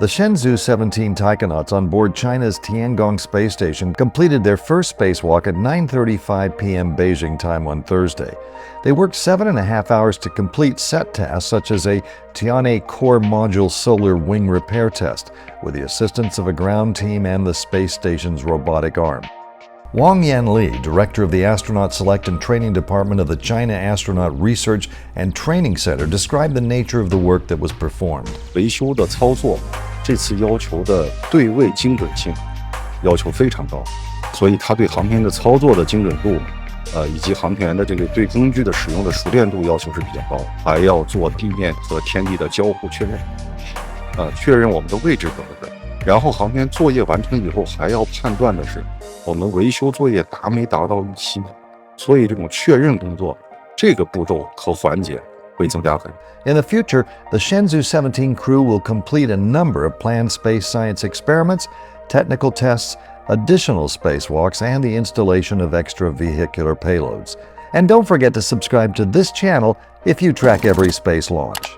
The Shenzhou 17 Taikonauts on board China's Tiangong space station completed their first spacewalk at 9:35 p.m. Beijing time on Thursday. They worked 7.5 hours to complete set tasks such as a Tianhe core module solar wing repair test, with the assistance of a ground team and the space station's robotic arm. Wang Yanli, director of the Astronaut Select and Training Department of the China Astronaut Research and Training Center, described the nature of the work that was performed. 维修的操作，这次要求的对位精准性要求非常高，所以它对航天的操作的精准度，以及航天员的这个对工具的使用的熟练度要求是比较高，还要做地面和天地的交互确认，确认我们的位置怎么的。然后航天作业完成以后，还要判断的是我们维修作业达没达到预期，所以这种确认工作这个步骤和环节会增加很多。In the future, the Shenzhou 17 crew will complete a number of planned space science experiments, technical tests, additional spacewalks, and the installation of extravehicular payloads. And don't forget to subscribe to this channel if you track every space launch.